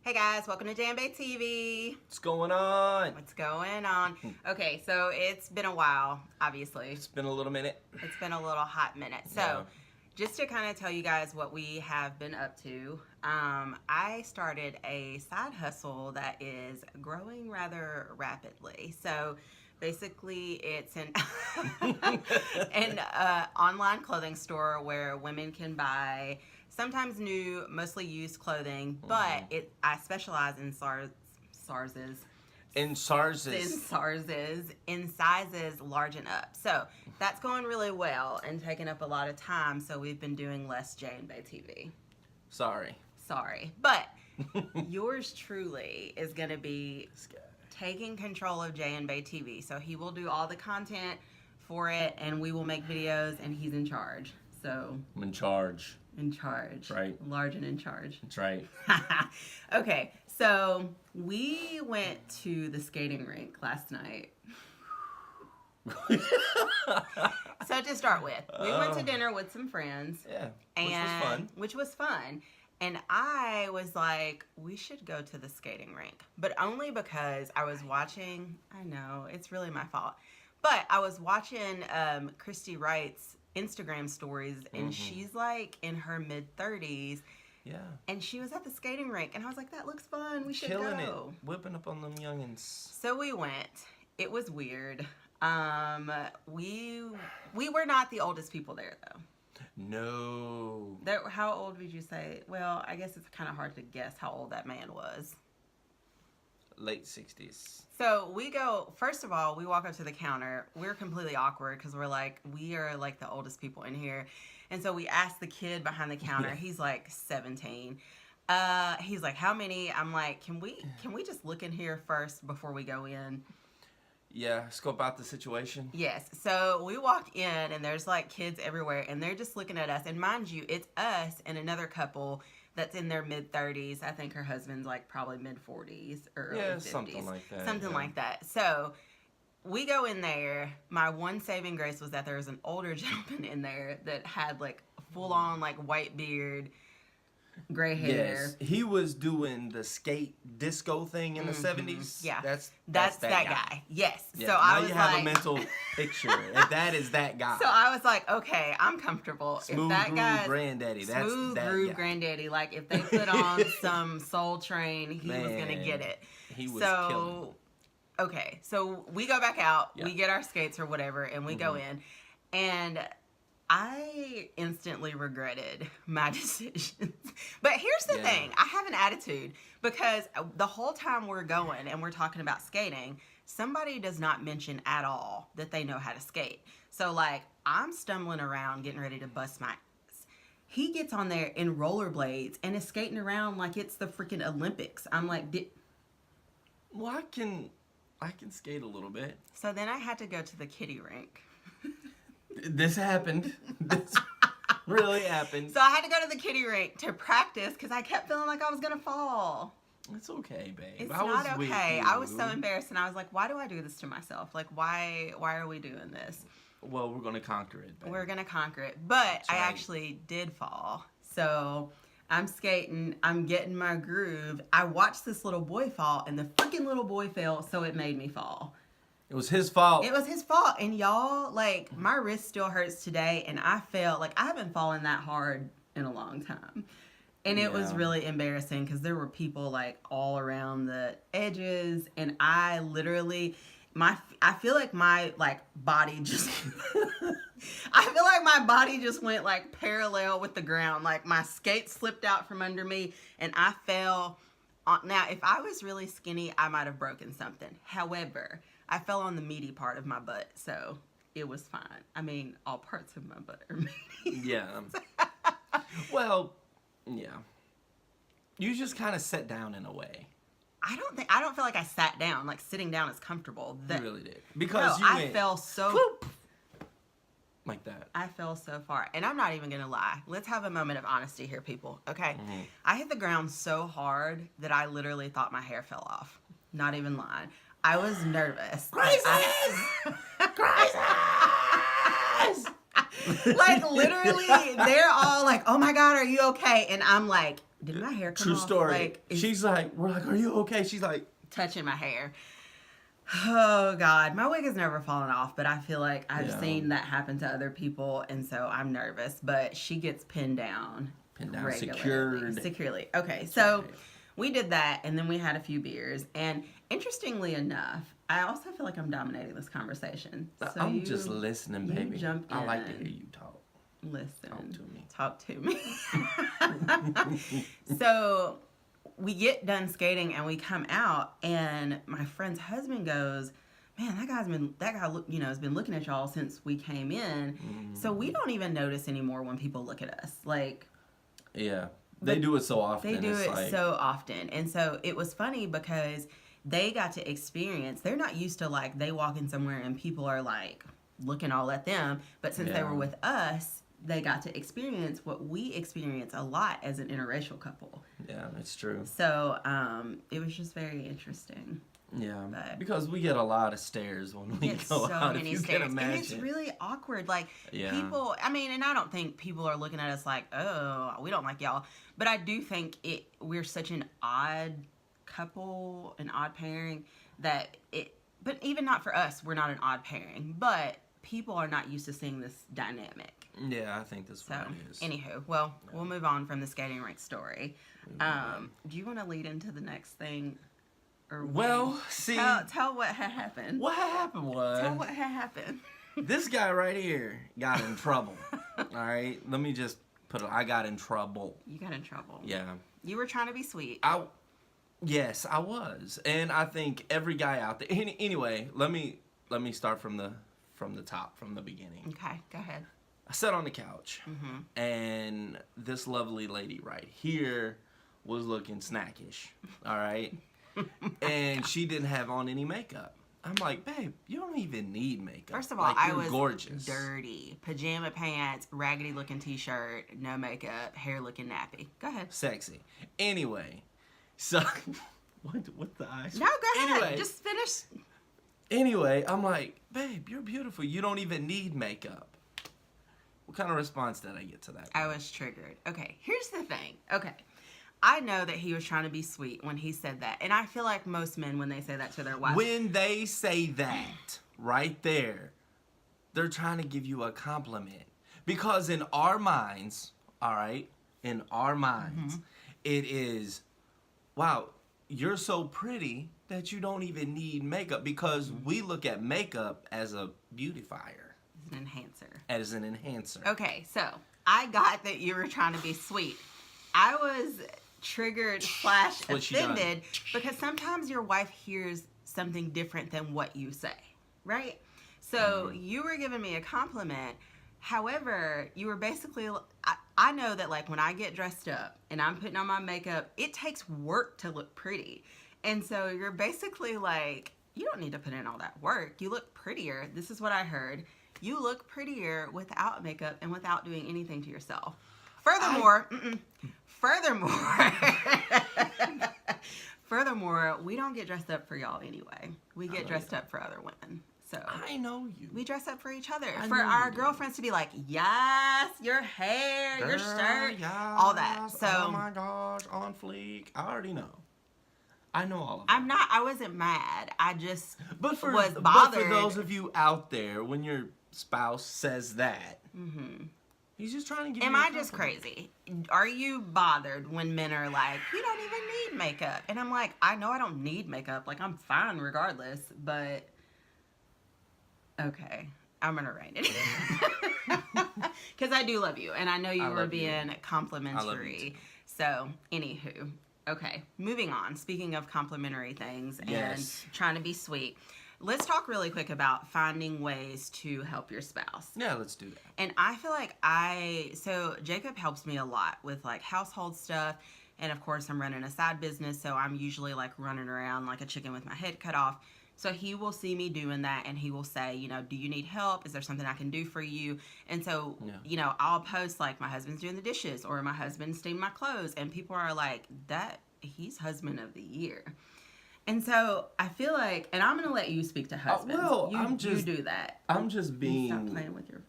Hey guys, welcome to J&Bae TV. What's going on? What's going on? Okay, so it's been a while, obviously. It's been a little minute. It's been a little hot minute. So, just to kind of tell you guys what we have been up to, I started a side hustle that is growing rather rapidly. So, basically, it's an online clothing store where women can buy sometimes new, mostly used clothing, but I specialize in sizes large and up. So that's going really well and taking up a lot of time. So we've been doing less J&Bae TV. Sorry. But yours truly is going to be taking control of J&Bae TV. So he will do all the content for it, and we will make videos, and he's in charge. So I'm in charge. Right. Large and in charge. That's right. Okay, so we went to the skating rink last night. So to start with, we went to dinner with some friends. Yeah, which was fun. And I was like, we should go to the skating rink. But only because I was watching, I know, it's really my fault. But I was watching Christy Wright's Instagram stories, and she's like in her mid-30s. Yeah. And she was at the skating rink, and I was like, that looks fun. We should Killing go. It. Whipping up on them youngins. So we went. It was weird. We were not the oldest people there, though. No. How old would you say? Well, I guess it's kind of hard to guess how old that man was. Late 60s. So we go, first of all, we walk up to the counter. We're completely awkward because we are like the oldest people in here. And so we ask the kid behind the counter. He's like 17. He's like, how many? I'm like, can we just look in here first before we go in? Yeah, scope out the situation. Yes. So we walk in, and there's like kids everywhere, and they're just looking at us. And mind you, it's us and another couple that's in their mid-30s. I think her husband's like probably mid-40s or early 50s. Something like that. Something like that. So we go in there. My one saving grace was that there was an older gentleman in there that had like full-on like white beard, gray hair. Yes, he was doing the skate disco thing in the 70s. Yeah, that's that guy. Yes. Yeah. So now I was you have like, a mental picture. That is that guy. So I was like, okay, I'm comfortable. Smooth if that groove granddaddy. That's smooth that groove guy. granddaddy. Like if they put on some Soul Train, he was gonna get it. He was killing. Okay, so we go back out. Yeah. We get our skates or whatever, and we go in, and I instantly regretted my decisions. But here's the thing. I have an attitude because the whole time we're going and we're talking about skating, somebody does not mention at all that they know how to skate. So, like, I'm stumbling around getting ready to bust my ass. He gets on there in rollerblades and is skating around like it's the freaking Olympics. I'm like, well, I can skate a little bit. So then I had to go to the kiddie rink. This happened. This really happened. So I had to go to the kiddie rink to practice because I kept feeling like I was going to fall. It's okay, babe. It's not okay. I was so embarrassed, and I was like, why do I do this to myself? Like, why are we doing this? Well, we're going to conquer it, babe. We're going to conquer it. But I actually did fall. So I'm skating. I'm getting my groove. I watched this little boy fall, and the freaking little boy fell, so it made me fall. It was his fault. It was his fault. And y'all, like, my wrist still hurts today, and I felt like I haven't fallen that hard in a long time. And it was really embarrassing because there were people, like, all around the edges, and I literally, I feel like my, like, body just, I feel like my body just went, like, parallel with the ground. Like, my skate slipped out from under me, and I fell. Now, if I was really skinny, I might have broken something. However, I fell on the meaty part of my butt, so it was fine. I mean, all parts of my butt are meaty. Yeah. Well, yeah. You just kind of sat down in a way. I don't feel like I sat down. Like, sitting down is comfortable. You really did. Because I fell so... Whoop, like that. I fell so far. And I'm not even going to lie. Let's have a moment of honesty here, people. Okay? I hit the ground so hard that I literally thought my hair fell off. Not even lying. I was nervous. Crisis! Crisis! Like, literally, they're all like, oh my God, are you okay? And I'm like, did my hair come True off? story. Like, She's like, we're like, are you okay? She's like, touching my hair. Oh God, my wig has never fallen off, but I feel like I've seen that happen to other people, and so I'm nervous. But she gets pinned down regularly. Securely. Okay, so we did that, and then we had a few beers, and interestingly enough, I also feel like I'm dominating this conversation. So I'm just listening, baby. Jump in. I like to hear you talk. Listen. Talk to Talk me. to me. So we get done skating and we come out, and my friend's husband goes, man, that guy has been looking at y'all since we came in. Mm-hmm. So we don't even notice anymore when people look at us. Like, yeah, they do it so often. They do it so often. And so it was funny because they got to experience, they're not used to like, they walk in somewhere and people are like looking all at them. But since they were with us, they got to experience what we experience a lot as an interracial couple. Yeah, it's true. So it was just very interesting. Yeah, because we get a lot of stares when we go out, if you can imagine. And it's really awkward. Like, people, I mean, and I don't think people are looking at us like, oh, we don't like y'all. But I do think we're such an odd couple, an odd pairing, but even not for us, we're not an odd pairing. But people are not used to seeing this dynamic. Yeah, I think that's what it is. Anywho, well, we'll move on from the skating rink story. Do you want to lead into the next thing? Well, see... Tell what had happened. What had happened was... Tell what had happened. This guy right here got in trouble. All right? Let me just put it... I got in trouble. You got in trouble. Yeah. You were trying to be sweet. Yes, I was. And I think every guy out there... Anyway, let me start from the top, from the beginning. Okay, go ahead. I sat on the couch, and this lovely lady right here was looking snackish, all right? And she didn't have on any makeup. I'm like, babe, you don't even need makeup. First of all, like, I was gorgeous. Dirty. Pajama pants, raggedy looking t-shirt, no makeup, hair looking nappy. Go ahead. Sexy. Anyway, so, what the eyes? No, go ahead. Anyway, just finish. Anyway, I'm like, babe, you're beautiful. You don't even need makeup. What kind of response did I get to that? I was triggered. Okay, here's the thing. Okay, I know that he was trying to be sweet when he said that. And I feel like most men, when they say that to their wives... When they say that, right there, they're trying to give you a compliment. Because in our minds, all right, in our minds, it is, wow, you're so pretty that you don't even need makeup. Because we look at makeup as a beautifier. An enhancer. As an enhancer. Okay, so I got that you were trying to be sweet. I was triggered / offended because sometimes your wife hears something different than what you say, right? So you were giving me a compliment. However, you were basically, I know that like when I get dressed up and I'm putting on my makeup, it takes work to look pretty. And so you're basically like, you don't need to put in all that work. You look prettier. This is what I heard. You look prettier without makeup and without doing anything to yourself. Furthermore, furthermore, we don't get dressed up for y'all anyway. We get dressed up for other women. So I know you. We dress up for each other. For our girlfriends to be like, yes, your hair, your shirt, all that. So, oh my gosh, on fleek. I already know. I know all of that. I wasn't mad. I just was bothered. But for those of you out there, when your spouse says that, he's just trying to give you a compliment. Am I just crazy? Are you bothered when men are like, you don't even need makeup? And I'm like, I know I don't need makeup. Like, I'm fine regardless. But, okay, I'm going to rein it in. Because I do love you. And I know you were being complimentary. So, anywho. Okay, moving on. Speaking of complimentary things and trying to be sweet, let's talk really quick about finding ways to help your spouse. Yeah, let's do that. And I feel like so Jacob helps me a lot with like household stuff. And of course, I'm running a side business, so I'm usually like running around like a chicken with my head cut off. So he will see me doing that and he will say, you know, do you need help? Is there something I can do for you? And so, you know, I'll post like my husband's doing the dishes or my husband's steaming my clothes. And people are like, he's husband of the year. And so I feel like, and I'm going to let you speak to husbands. You do that. I'm just being. Stop playing with your.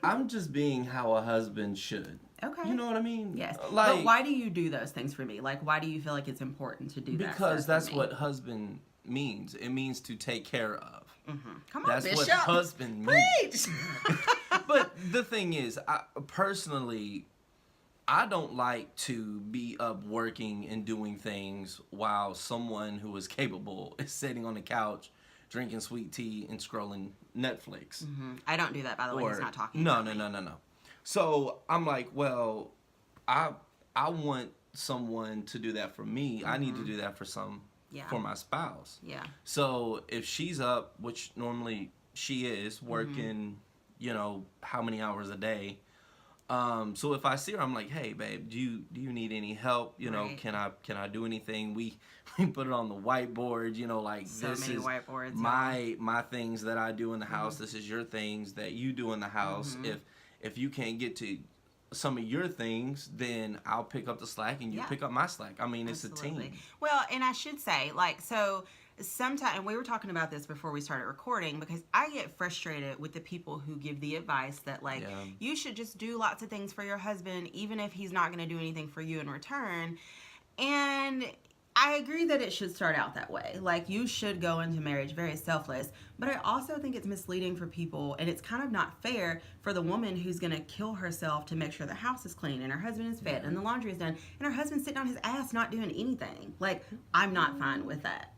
I'm just being how a husband should. Okay. You know what I mean? Yes. Like, but why do you do those things for me? Like, why do you feel like it's important to do that? Because that's what husband means. It means to take care of. Mm-hmm. Come on, That's Bishop. what husband means. Preach! But the thing is, personally, I don't like to be up working and doing things while someone who is capable is sitting on the couch drinking sweet tea and scrolling Netflix. Mm-hmm. I don't do that, by the way. He's not talking No. about me. So I'm like, well, I want someone to do that for me. I need to do that for for my spouse. Yeah. So if she's up, which normally she is, working, you know, how many hours a day. So if I see her, I'm like, hey, babe, do you need any help? You know, can I do anything? We put it on the whiteboard, you know, like this is my things that I do in the house. This is your things that you do in the house. If you can't get to some of your things, then I'll pick up the slack and you pick up my slack. I mean, it's a team. Well, and I should say, like, so sometimes, and we were talking about this before we started recording, because I get frustrated with the people who give the advice that, like, you should just do lots of things for your husband, even if he's not going to do anything for you in return. And I agree that it should start out that way. Like, you should go into marriage very selfless. But I also think it's misleading for people, and it's kind of not fair for the woman who's going to kill herself to make sure the house is clean and her husband is fed and the laundry is done, and her husband's sitting on his ass not doing anything. Like, I'm not fine with that.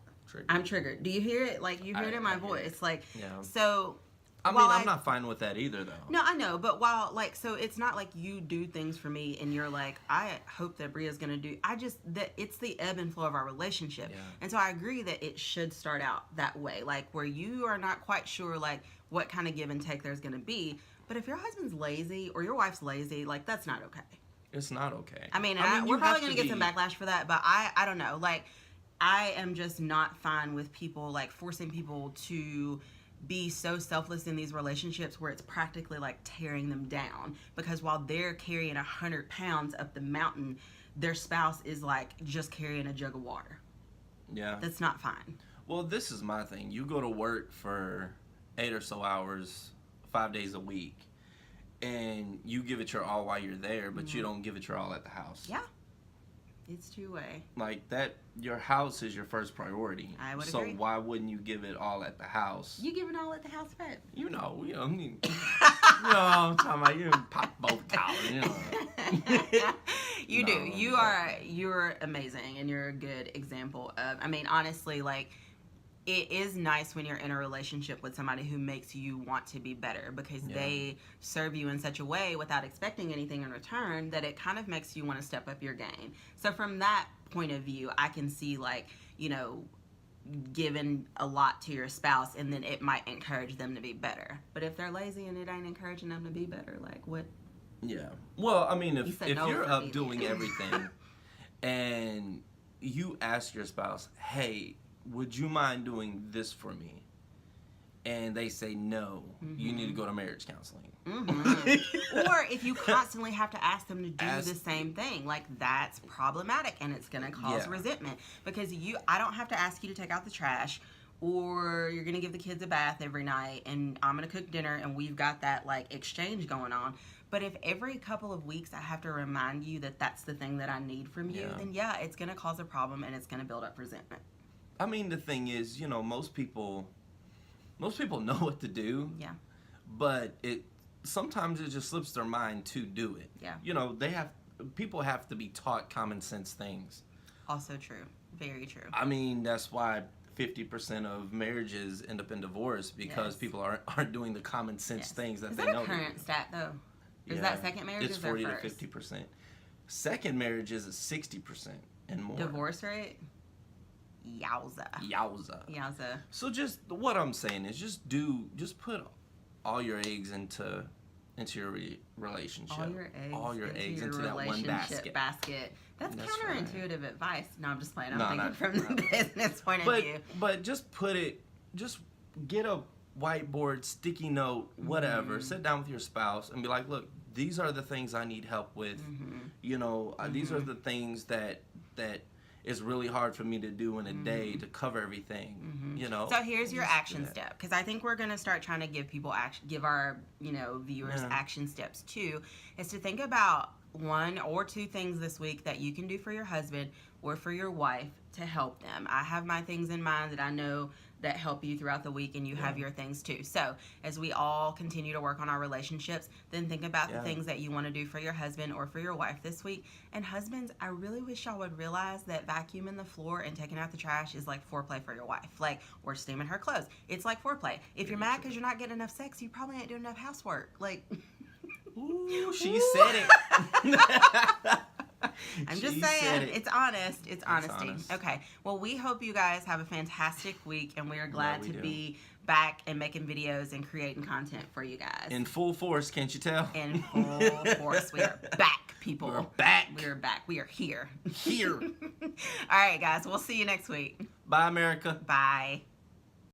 I'm triggered. Do you hear it? Like, you hear it in my voice. Like, so... I mean, I'm not fine with that either, though. No, I know, but while, like, so it's not like you do things for me and you're like, I hope that Bria's going to do, that it's the ebb and flow of our relationship. Yeah. And so I agree that it should start out that way, like, where you are not quite sure, like, what kind of give and take there's going to be. But if your husband's lazy or your wife's lazy, like, that's not okay. It's not okay. I mean we're probably going to get some backlash for that, but I don't know. Like, I am just not fine with people, like, forcing people to be so selfless in these relationships where it's practically like tearing them down, because while they're carrying 100 pounds up the mountain, their spouse is like just carrying a jug of water. Yeah. That's not fine. Well, this is my thing. You go to work for 8 or so hours, 5 days a week, and you give it your all while you're there, but you don't give it your all at the house. Yeah. It's two-way. Like that, your house is your first priority. I would agree. So why wouldn't you give it all at the house? You give it all at the house, babe. You know, I mean, I'm talking about you pop both collars, you know. You do. You're amazing, and you're a good example of. I mean, honestly, like, it is nice when you're in a relationship with somebody who makes you want to be better, because they serve you in such a way without expecting anything in return that it kind of makes you want to step up your game. So from that point of view, I can see, like, you know, giving a lot to your spouse, and then it might encourage them to be better. But if they're lazy and it ain't encouraging them to be better, like, what? Yeah. Well, I mean, if you're up doing everything and you ask your spouse, hey, would you mind doing this for me? And they say no, you need to go to marriage counseling. Or if you constantly have to ask them to do the same thing, like, that's problematic, and it's going to cause resentment, because I don't have to ask you to take out the trash, or you're going to give the kids a bath every night, and I'm going to cook dinner, and we've got that, like, exchange going on. But if every couple of weeks I have to remind you that that's the thing that I need from you, then it's going to cause a problem, and it's going to build up resentment. I mean, the thing is, you know, most people know what to do. Yeah. But sometimes it just slips their mind to do it. Yeah. You know, people have to be taught common sense things. Also true. Very true. I mean, that's why 50% of marriages end up in divorce, because people aren't doing the common sense things that they know. Is that a current stat, though? Is that second marriage? It's 40 to 50%. Second marriages is 60% and more. Divorce rate? Yowza. So just what I'm saying is just put all your eggs into your relationship. All your eggs into that one basket. That's counterintuitive advice. No, I'm just playing. I'm thinking from the business point of view. But just get a whiteboard, sticky note, whatever. Sit down with your spouse and be like, look, these are the things I need help with. You know, these are the things that is really hard for me to do in a day to cover everything, you know. So here's your action step, because I think we're going to start trying to give our, you know, viewers action steps too, is to think about, one or two things this week that you can do for your husband or for your wife to help them. I have my things in mind that I know that help you throughout the week, and you have your things too. So as we all continue to work on our relationships, then think about the things that you want to do for your husband or for your wife this week. And husbands, I really wish y'all would realize that vacuuming the floor and taking out the trash is like foreplay for your wife. Like, or steaming her clothes. It's like foreplay. If you're mad because you're not getting enough sex, you probably ain't doing enough housework. Like, ooh, she said it. I'm just saying, it's honest. It's honesty. Honest. Okay. Well, we hope you guys have a fantastic week, and we are glad to be back and making videos and creating content for you guys. In full force, can't you tell? In full force. We are back, people. We're back. We are back. We are here. Here. All right, guys. We'll see you next week. Bye, America. Bye.